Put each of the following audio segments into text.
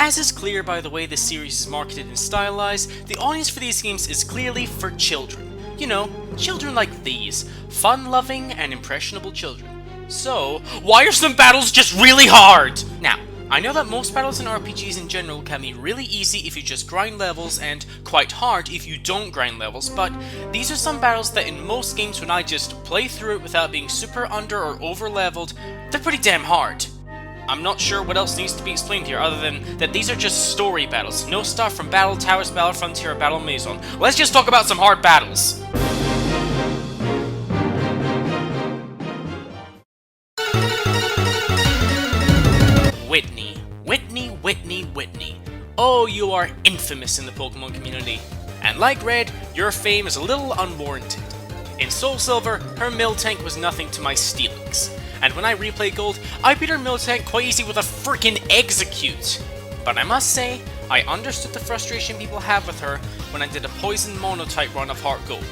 As is clear by the way the series is marketed and stylized, the audience for these games is clearly for children. You know, children like these, fun-loving and impressionable children. So, why are some battles just really hard? Now, I know that most battles in RPGs in general can be really easy if you just grind levels and quite hard if you don't grind levels, but these are some battles that in most games when I just play through it without being super under or over leveled, they're pretty damn hard. I'm not sure what else needs to be explained here other than that these are just story battles, no stuff from Battle Towers, Battle Frontier, or Battle Maison. Let's just talk about some hard battles. Whitney. Whitney. Oh, you are infamous in the Pokemon community. And like Red, your fame is a little unwarranted. In Soul Silver, her Miltank was nothing to my Steelix. And when I replay Gold, I beat her Miltank quite easy with a freaking Execute. But I must say, I understood the frustration people have with her when I did a Poison Monotype run of Heart Gold.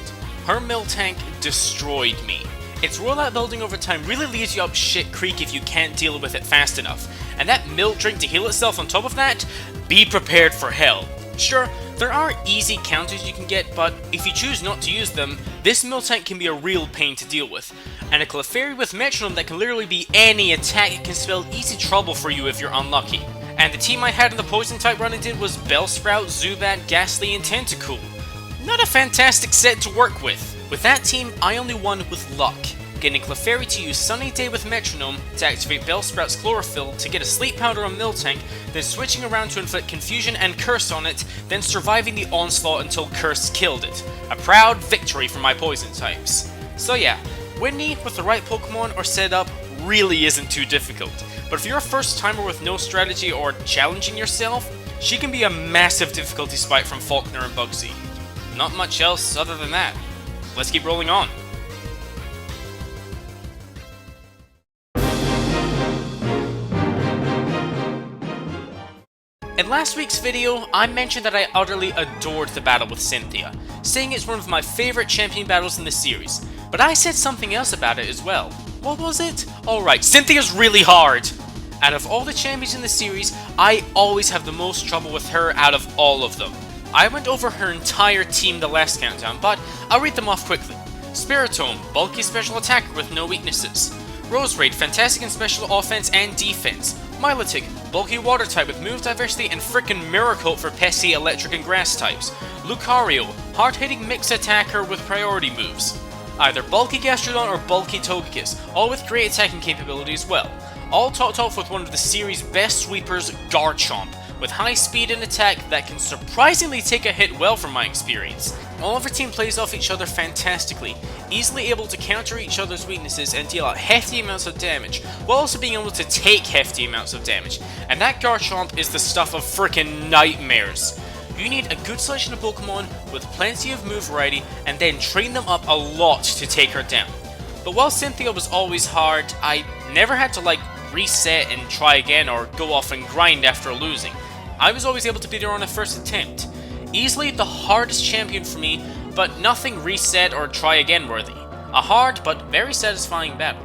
Her Miltank destroyed me. Its rollout building over time really leaves you up shit creek if you can't deal with it fast enough. And that milk drink to heal itself on top of that? Be prepared for hell. Sure, there are easy counters you can get, but if you choose not to use them, this Miltank can be a real pain to deal with. And a Clefairy with Metronome that can literally be any attack can spell easy trouble for you if you're unlucky. And the team I had in the Poison type run I did was Bellsprout, Zubat, Ghastly, and Tentacool. Not a fantastic set to work with. With that team, I only won with luck, getting Clefairy to use Sunny Day with Metronome to activate Bellsprout's Chlorophyll to get a Sleep Powder on Miltank, then switching around to inflict Confusion and Curse on it, then surviving the onslaught until Curse killed it. A proud victory for my Poison types. So yeah, Whitney with the right Pokemon or setup really isn't too difficult, but if you're a first timer with no strategy or challenging yourself, she can be a massive difficulty spike from Falkner and Bugsy. Not much else other than that. Let's keep rolling on. In last week's video, I mentioned that I utterly adored the battle with Cynthia, saying it's one of my favorite champion battles in the series, but I said something else about it as well. What was it? Alright, Cynthia's really hard! Out of all the champions in the series, I always have the most trouble with her out of all of them. I went over her entire team the last countdown, but I'll read them off quickly. Spiritomb, bulky special attacker with no weaknesses. Roserade, fantastic in special offense and defense. Milotic, bulky water type with move diversity and frickin' Mirror Coat for pesky electric and grass types. Lucario, hard-hitting mix attacker with priority moves. Either bulky Gastrodon or bulky Togekiss, all with great attacking capability as well. All topped off with one of the series' best sweepers, Garchomp, with high speed and attack that can surprisingly take a hit well from my experience. All of our team plays off each other fantastically, easily able to counter each other's weaknesses and deal out hefty amounts of damage, while also being able to take hefty amounts of damage, and that Garchomp is the stuff of frickin' nightmares. You need a good selection of Pokemon with plenty of move variety, and then train them up a lot to take her down. But while Cynthia was always hard, I never had to reset and try again or go off and grind after losing. I was always able to beat her on a first attempt. Easily the hardest champion for me, but nothing reset or try again worthy. A hard but very satisfying battle.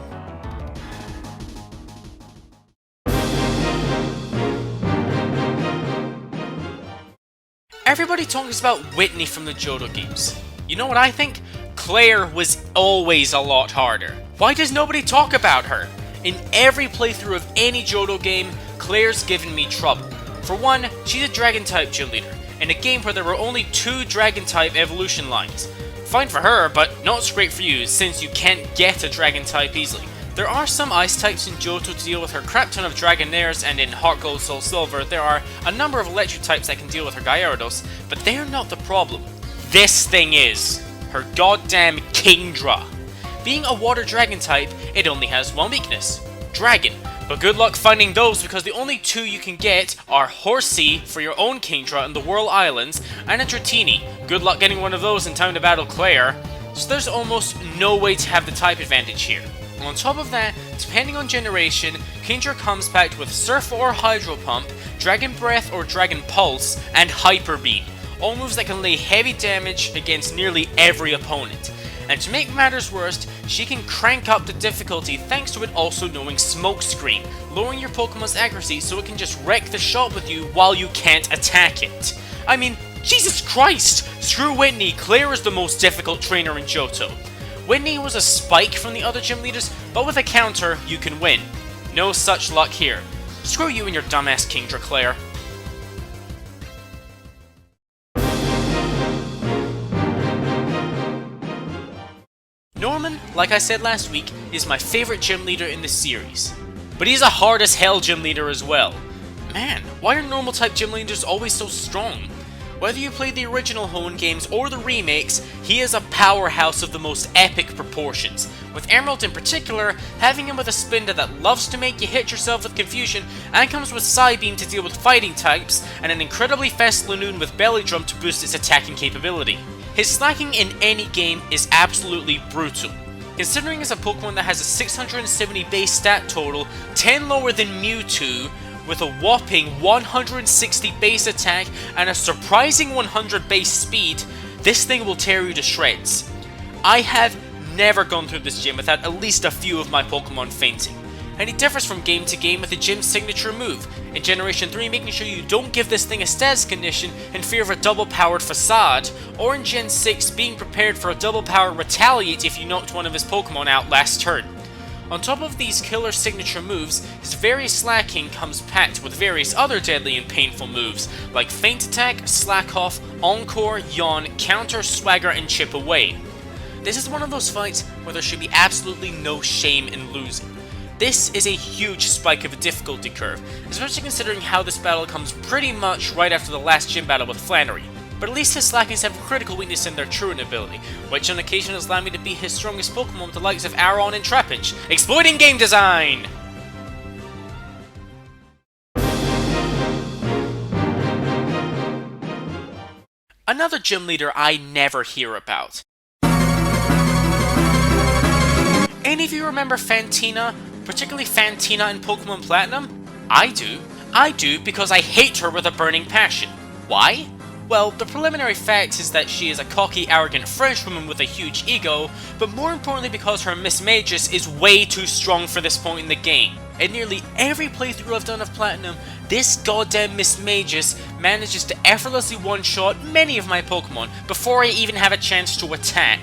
Everybody talks about Whitney from the Johto games. You know what I think? Claire was always a lot harder. Why does nobody talk about her? In every playthrough of any Johto game, Claire's given me trouble. For one, she's a Dragon-type gym leader, in a game where there were only 2 Dragon-type evolution lines. Fine for her, but not so great for you, since you can't get a Dragon-type easily. There are some Ice types in Johto to deal with her crap ton of Dragonairs, and in Heart Gold Soul Silver there are a number of Electric types that can deal with her Gyarados, but they're not the problem. This thing is her goddamn Kingdra. Being a Water Dragon type, it only has one weakness: Dragon. But good luck finding those because the only 2 you can get are Horsea for your own Kingdra in the Whirl Islands, and a Dratini. Good luck getting one of those in time to battle Claire. So there's almost no way to have the type advantage here. On top of that, depending on generation, Kingdra comes packed with Surf or Hydro Pump, Dragon Breath or Dragon Pulse, and Hyper Beam. All moves that can lay heavy damage against nearly every opponent. and to make matters worse, she can crank up the difficulty thanks to it also knowing Smokescreen, lowering your Pokemon's accuracy so it can just wreck the shot with you while you can't attack it. I mean, Jesus Christ! Screw Whitney, Claire is the most difficult trainer in Johto. Whitney was a spike from the other gym leaders, but with a counter, you can win. No such luck here. Screw you and your dumbass Kingdra, Claire. Norman, like I said last week, is my favorite gym leader in the series. But he's a hard as hell gym leader as well. Man, why are normal type gym leaders always so strong? Whether you play the original Hoenn games or the remakes, he is a powerhouse of the most epic proportions, with Emerald in particular having him with a Spinda that loves to make you hit yourself with confusion and comes with Psybeam to deal with fighting types, and an incredibly fast Lanoon with Belly Drum to boost its attacking capability. His slacking in any game is absolutely brutal. Considering he's a Pokemon that has a 670 base stat total, 10 lower than Mewtwo, with a whopping 160 base attack and a surprising 100 base speed, this thing will tear you to shreds. I have never gone through this gym without at least a few of my Pokemon fainting. And he differs from game to game with the gym's signature move, in Generation 3 making sure you don't give this thing a status condition in fear of a double powered Facade, or in Gen 6 being prepared for a double powered Retaliate if you knocked one of his Pokemon out last turn. On top of these killer signature moves, his very slacking comes packed with various other deadly and painful moves, like Feint Attack, Slack Off, Encore, Yawn, Counter, Swagger, and Chip Away. This is one of those fights where there should be absolutely no shame in losing. This is a huge spike of a difficulty curve, especially considering how this battle comes pretty much right after the last gym battle with Flannery. But at least his slackings have a critical weakness in their Truant ability, which on occasion has allowed me to beat his strongest Pokemon with the likes of Aron and Trapinch, exploiting game design! Another gym leader I never hear about. Any of you remember Fantina, particularly Fantina in Pokemon Platinum? I do. I do because I hate her with a burning passion. Why? Well, the preliminary fact is that she is a cocky, arrogant Frenchwoman with a huge ego, but more importantly because her Mismagius is way too strong for this point in the game. In nearly every playthrough I've done of Platinum, this goddamn Mismagius manages to effortlessly one-shot many of my Pokemon before I even have a chance to attack.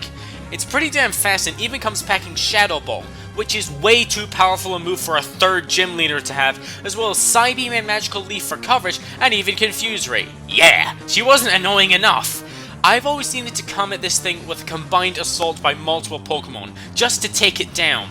It's pretty damn fast and even comes packing Shadow Ball, which is way too powerful a move for a third gym leader to have, as well as Psybeam and Magical Leaf for coverage, and even Confuse Ray. Yeah, she wasn't annoying enough! I've always needed to come at this thing with a combined assault by multiple Pokemon, just to take it down.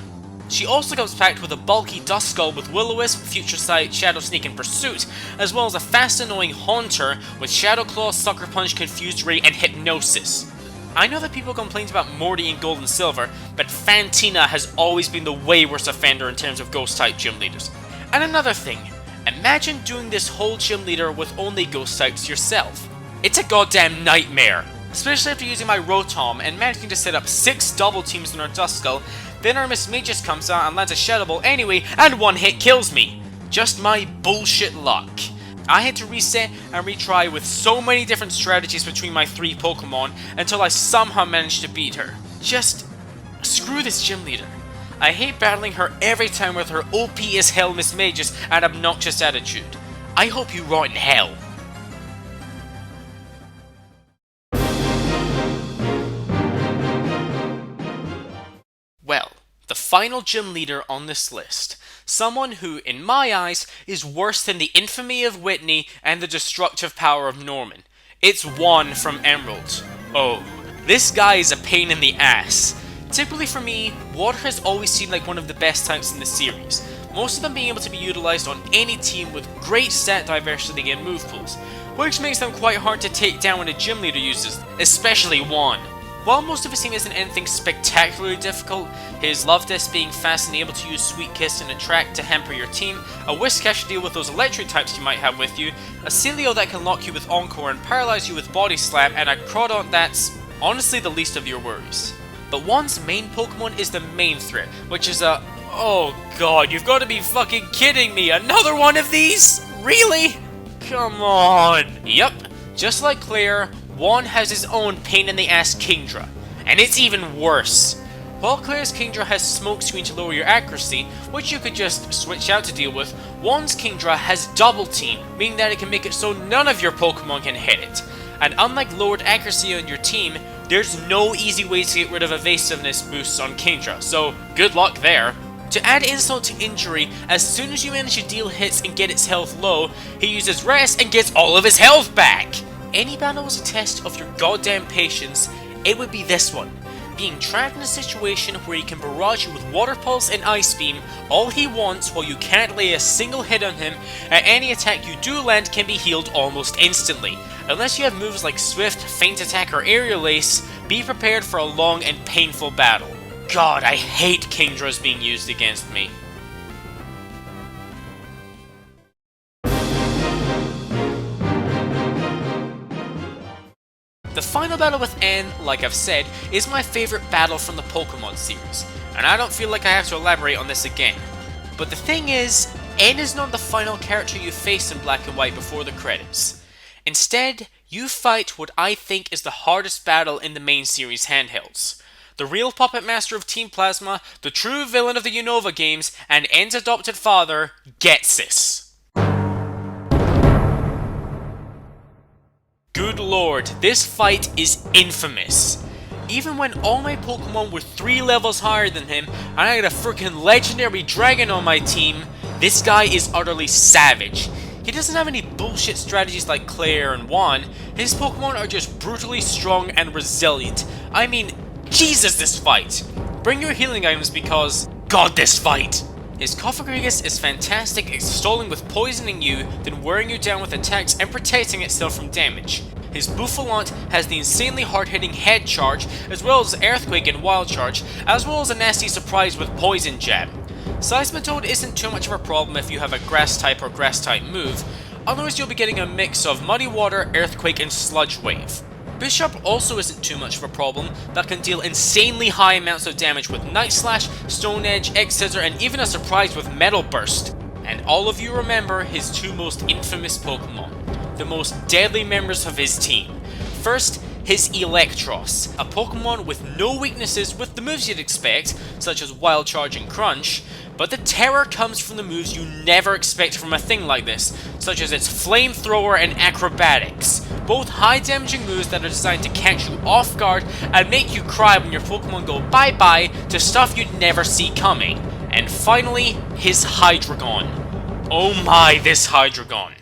She also comes packed with a bulky Duskull with Will-O-Wisp, Future Sight, Shadow Sneak, and Pursuit, as well as a fast annoying Haunter with Shadow Claw, Sucker Punch, Confused Ray, and Hypnosis. I know that people complain about Morty in Gold and Silver, but Fantina has always been the way worse offender in terms of Ghost-type gym leaders. And another thing, imagine doing this whole gym leader with only Ghost types yourself. It's a goddamn nightmare! Especially after using my Rotom and managing to set up 6 double teams on our Duskull, then our Mismagius comes out and lands a Shadow Ball anyway, and one hit kills me! Just my bullshit luck. I had to reset and retry with so many different strategies between my 3 Pokemon until I somehow managed to beat her. Just screw this gym leader. I hate battling her every time with her OP as hell Mismagius and obnoxious attitude. I hope you rot in hell. Well, the final gym leader on this list. Someone who, in my eyes, is worse than the infamy of Whitney and the destructive power of Norman. It's Juan from Emerald. Oh, this guy is a pain in the ass. Typically for me, Water has always seemed like one of the best types in the series, most of them being able to be utilized on any team with great stat diversity and move pools, which makes them quite hard to take down when a gym leader uses them, especially Juan. While most of his team isn't anything spectacularly difficult, his Love Disc being fast and able to use Sweet Kiss and Attract to hamper your team, a Whiscash to deal with those electric types you might have with you, a Celio that can lock you with Encore and paralyze you with Body Slam, and a Crawdaunt that's honestly the least of your worries. But Juan's main Pokemon is the main threat, which is a... oh god, you've got to be fucking kidding me, another one of these? Really? Come on. Yup, just like Claire, Juan has his own pain-in-the-ass Kingdra. And it's even worse. While Claire's Kingdra has Smokescreen to lower your accuracy, which you could just switch out to deal with, Juan's Kingdra has Double Team, meaning that it can make it so none of your Pokemon can hit it. And unlike lowered accuracy on your team, there's no easy way to get rid of evasiveness boosts on Kingdra, so good luck there. To add insult to injury, as soon as you manage to deal hits and get its health low, he uses Rest and gets all of his health back! Any battle was a test of your goddamn patience, it would be this one. Being trapped in a situation where he can barrage you with Water Pulse and Ice Beam all he wants while you can't lay a single hit on him, and any attack you do land can be healed almost instantly. Unless you have moves like Swift, Feint Attack, or Aerial Ace, be prepared for a long and painful battle. God, I hate Kingdras being used against me. The final battle with N, like I've said, is my favourite battle from the Pokemon series, and I don't feel like I have to elaborate on this again. But the thing is, N is not the final character you face in Black and White before the credits. Instead, you fight what I think is the hardest battle in the main series handhelds. The real puppet master of Team Plasma, the true villain of the Unova games, and N's adopted father, Ghetsis. Good lord, this fight is infamous. Even when all my Pokemon were 3 levels higher than him, and I had a freaking legendary dragon on my team, this guy is utterly savage. He doesn't have any bullshit strategies like Claire and Juan, his Pokemon are just brutally strong and resilient. I mean, Jesus, this fight! Bring your healing items because, God, this fight! His Cofagrigus is fantastic at stalling with poisoning you, then wearing you down with attacks and protecting itself from damage. His Bouffalant has the insanely hard-hitting Head Charge, as well as Earthquake and Wild Charge, as well as a nasty surprise with Poison Jab. Seismitoad isn't too much of a problem if you have a Grass-type or Grass-type move, otherwise you'll be getting a mix of Muddy Water, Earthquake, and Sludge Wave. Bishop also isn't too much of a problem, but can deal insanely high amounts of damage with Night Slash, Stone Edge, X-Scissor, and even a surprise with Metal Burst. And all of you remember his 2 most infamous Pokemon, the most deadly members of his team. First, his Electros, a Pokemon with no weaknesses with the moves you'd expect, such as Wild Charge and Crunch, but the terror comes from the moves you never expect from a thing like this, such as its Flamethrower and Acrobatics, both high damaging moves that are designed to catch you off guard and make you cry when your Pokemon go bye-bye to stuff you'd never see coming. And finally, his Hydreigon. Oh my, this Hydreigon.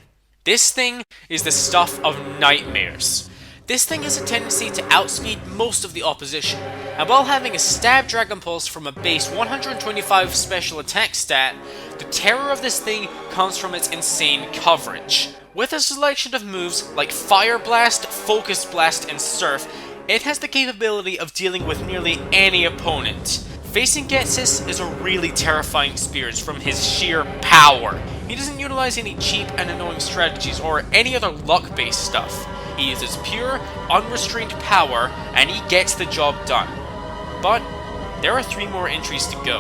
This thing is the stuff of nightmares. This thing has a tendency to outspeed most of the opposition, and while having a Stab Dragon Pulse from a base 125 special attack stat, the terror of this thing comes from its insane coverage. With a selection of moves like Fire Blast, Focus Blast, and Surf, it has the capability of dealing with nearly any opponent. Facing Ghetsis is a really terrifying experience from his sheer power. He doesn't utilize any cheap and annoying strategies or any other luck-based stuff. He uses pure, unrestrained power, and he gets the job done. But there are 3 more entries to go.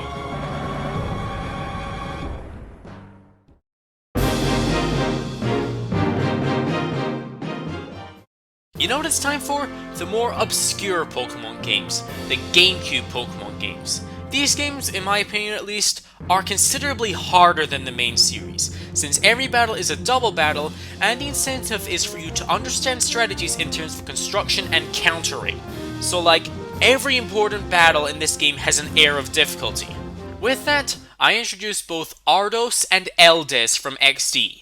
You know what it's time for? The more obscure Pokemon games, the GameCube Pokemon games. These games, in my opinion at least, are considerably harder than the main series, since every battle is a double battle, and the incentive is for you to understand strategies in terms of construction and countering. So like, every important battle in this game has an air of difficulty. With that, I introduce both Ardos and Eldes from XD.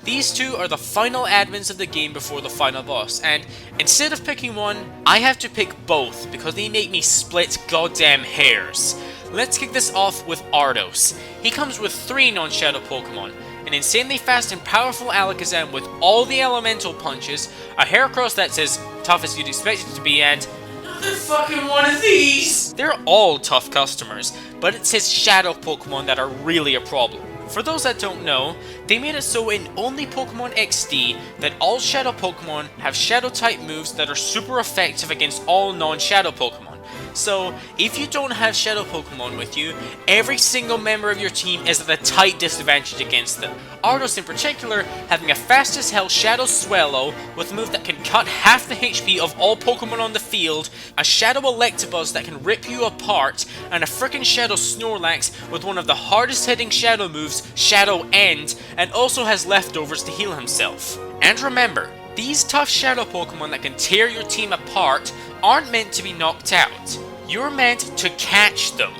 These 2 are the final admins of the game before the final boss, and instead of picking one, I have to pick both because they make me split goddamn hairs. Let's kick this off with Ardos. He comes with 3 non-shadow Pokemon, an insanely fast and powerful Alakazam with all the elemental punches, a Heracross that's as tough as you'd expect it to be, and another fucking one of these! They're all tough customers, but it's his shadow Pokemon that are really a problem. For those that don't know, they made it so in only Pokemon XD that all Shadow Pokemon have Shadow-type moves that are super effective against all non-Shadow Pokemon. So, if you don't have Shadow Pokemon with you, every single member of your team is at a tight disadvantage against them. Ardos in particular, having a fast as hell Shadow Swallow with a move that can cut half the HP of all Pokemon on the field, a Shadow Electabuzz that can rip you apart, and a frickin' Shadow Snorlax with one of the hardest hitting Shadow moves, Shadow End, and also has leftovers to heal himself. And remember, these tough Shadow Pokemon that can tear your team apart aren't meant to be knocked out. You're meant to catch them.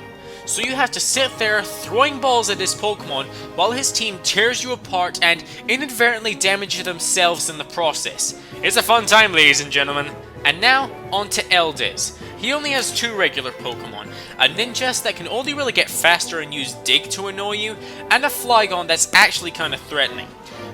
So you have to sit there throwing balls at this Pokemon while his team tears you apart and inadvertently damages themselves in the process. It's a fun time, ladies and gentlemen. And now, on to Eldez. He only has 2 regular Pokemon, a Ninjask that can only really get faster and use Dig to annoy you, and a Flygon that's actually kinda threatening.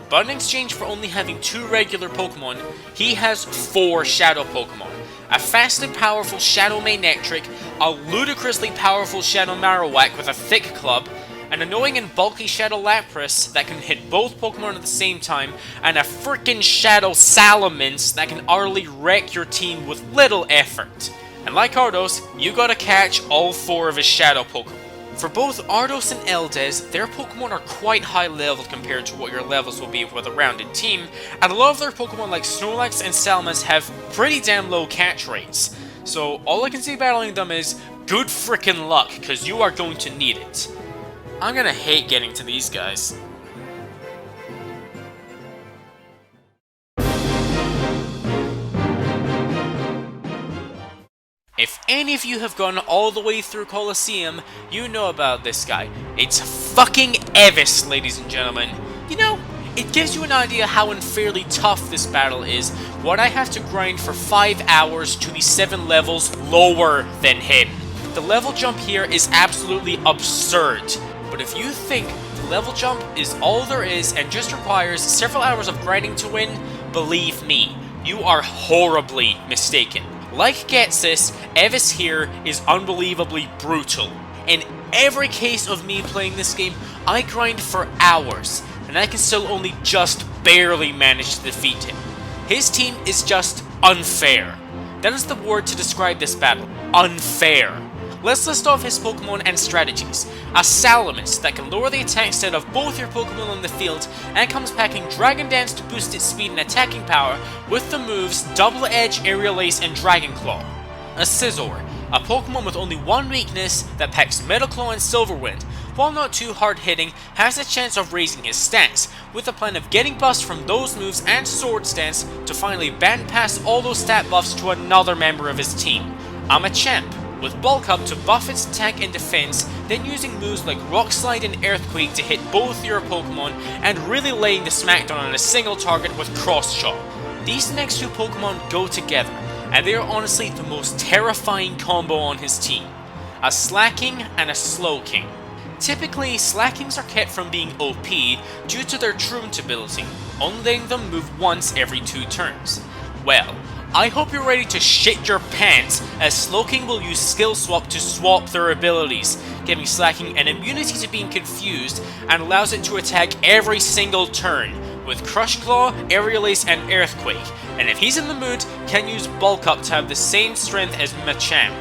But in exchange for only having 2 regular Pokemon, he has 4 Shadow Pokemon. A fast and powerful Shadow Manectric, a ludicrously powerful Shadow Marowak with a thick club, an annoying and bulky Shadow Lapras that can hit both Pokemon at the same time, and a frickin' Shadow Salamence that can utterly wreck your team with little effort. And like Ardos, you gotta catch all 4 of his Shadow Pokemon. For both Ardos and Eldez, their Pokemon are quite high leveled compared to what your levels will be with a rounded team, and a lot of their Pokemon like Snorlax and Salamence have pretty damn low catch rates. So all I can say battling them is good frickin' luck, cause you are going to need it. I'm gonna hate getting to these guys. If any of you have gone all the way through Colosseum, you know about this guy. It's fucking Evis, ladies and gentlemen. You know, it gives you an idea how unfairly tough this battle is, when I have to grind for 5 hours to be 7 levels lower than him. The level jump here is absolutely absurd, but if you think the level jump is all there is and just requires several hours of grinding to win, believe me, you are horribly mistaken. Like Ghetsis, Evis here is unbelievably brutal. In every case of me playing this game, I grind for hours, and I can still only just barely manage to defeat him. His team is just unfair. That is the word to describe this battle. Unfair. Let's list off his Pokemon and strategies. A Salamence that can lower the attack stat of both your Pokemon on the field and comes packing Dragon Dance to boost its speed and attacking power with the moves Double Edge, Aerial Ace, and Dragon Claw. A Scizor, a Pokemon with only one weakness that packs Metal Claw and Silver Wind. While not too hard hitting, has a chance of raising his stats, with the plan of getting buffs from those moves and Sword Stance to finally ban past all those stat buffs to another member of his team. I'm a Champ, with Bulk Up to buff its attack and defense, then using moves like Rock Slide and Earthquake to hit both your Pokemon, and really laying the smackdown on a single target with Cross Chop. These next 2 Pokemon go together, and they are honestly the most terrifying combo on his team. A Slaking and a Slowking. Typically, Slakings are kept from being OP due to their Truant ability, only letting them move once every 2 turns. Well, I hope you're ready to shit your pants, as Slowking will use Skill Swap to swap their abilities, giving Slaking an immunity to being confused and allows it to attack every single turn, with Crush Claw, Aerial Ace, and Earthquake, and if he's in the mood, can use Bulk Up to have the same strength as Machamp.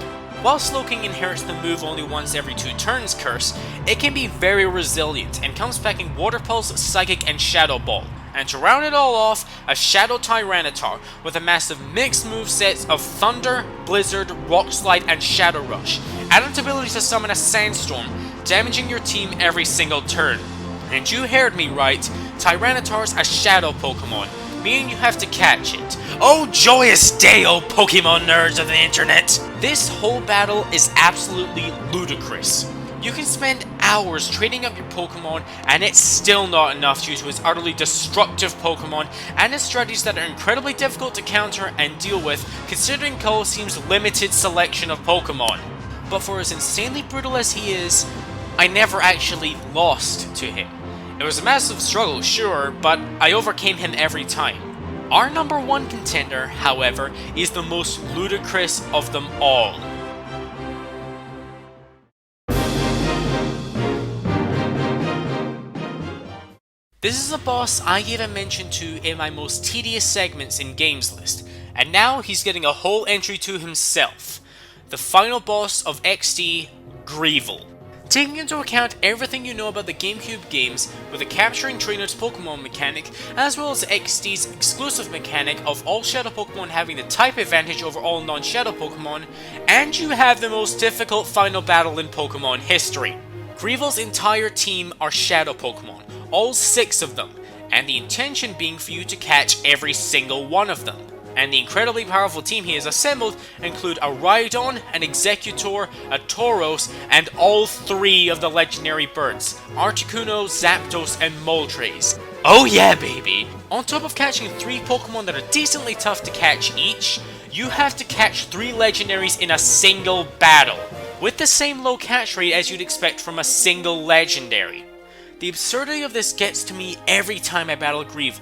While Slowking inherits the move only once every 2 turns curse, it can be very resilient and comes packing Water Pulse, Psychic, and Shadow Ball. And to round it all off, a Shadow Tyranitar with a massive mixed movesets of Thunder, Blizzard, Rock Slide, and Shadow Rush, and its ability to summon a Sandstorm, damaging your team every single turn. And you heard me right, Tyranitar's a Shadow Pokemon, meaning you have to catch it. Oh joyous day, oh Pokemon nerds of the internet! This whole battle is absolutely ludicrous. You can spend hours training up your Pokemon, and it's still not enough due to his utterly destructive Pokemon and his strategies that are incredibly difficult to counter and deal with considering Colosseum's limited selection of Pokemon. But for as insanely brutal as he is, I never actually lost to him. It was a massive struggle, sure, but I overcame him every time. Our number 1 contender, however, is the most ludicrous of them all. This is a boss I gave a mention to in my most tedious segments in Games List, and now he's getting a whole entry to himself. the final boss of XD, Greevil. Taking into account everything you know about the GameCube games, with the capturing trainers Pokemon mechanic, as well as XD's exclusive mechanic of all Shadow Pokemon having the type advantage over all non-Shadow Pokemon, and you have the most difficult final battle in Pokemon history. Greevil's entire team are Shadow Pokemon, all 6 of them, and the intention being for you to catch every single one of them. And the incredibly powerful team he has assembled include a Rhydon, an Exeggutor, a Tauros, and all 3 of the legendary birds, Articuno, Zapdos, and Moltres. Oh yeah, baby! On top of catching 3 Pokemon that are decently tough to catch each, you have to catch 3 legendaries in a single battle, with the same low catch rate as you'd expect from a single legendary. The absurdity of this gets to me every time I battle Greevil.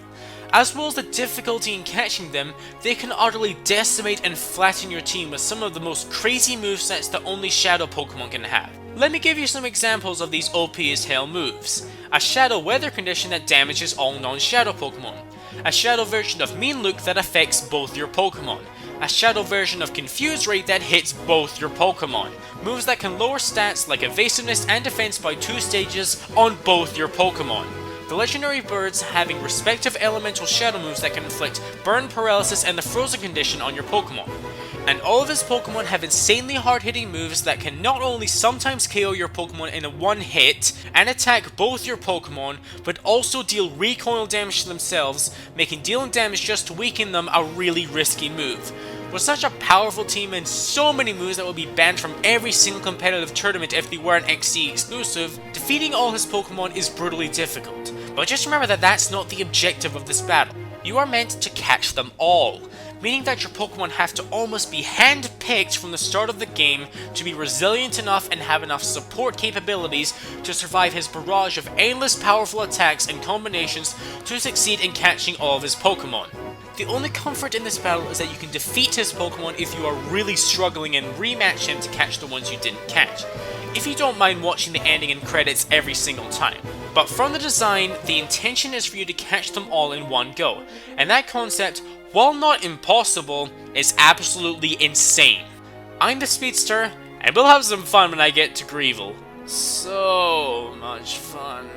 As well as the difficulty in catching them, they can utterly decimate and flatten your team with some of the most crazy movesets that only Shadow Pokemon can have. Let me give you some examples of these OP as hell moves. A Shadow Weather condition that damages all non-Shadow Pokemon. A Shadow version of Mean Look that affects both your Pokemon. A Shadow version of Confuse Ray that hits both your Pokemon. Moves that can lower stats like Evasiveness and Defense by 2 stages on both your Pokemon. The legendary birds having respective elemental shadow moves that can inflict burn, paralysis, and the frozen condition on your Pokemon. And all of his Pokemon have insanely hard-hitting moves that can not only sometimes KO your Pokemon in a one hit and attack both your Pokemon, but also deal recoil damage to themselves, making dealing damage just to weaken them a really risky move. With such a powerful team and so many moves that will be banned from every single competitive tournament if they were an XD exclusive, defeating all his Pokemon is brutally difficult. But just remember that that's not the objective of this battle. You are meant to catch them all, meaning that your Pokemon have to almost be hand-picked from the start of the game to be resilient enough and have enough support capabilities to survive his barrage of endless powerful attacks and combinations to succeed in catching all of his Pokemon. The only comfort in this battle is that you can defeat his Pokemon if you are really struggling and rematch him to catch the ones you didn't catch, if you don't mind watching the ending and credits every single time. But from the design, the intention is for you to catch them all in one go, and that concept, while not impossible, is absolutely insane. I'm the Speedster, and we'll have some fun when I get to Greevil. So much fun.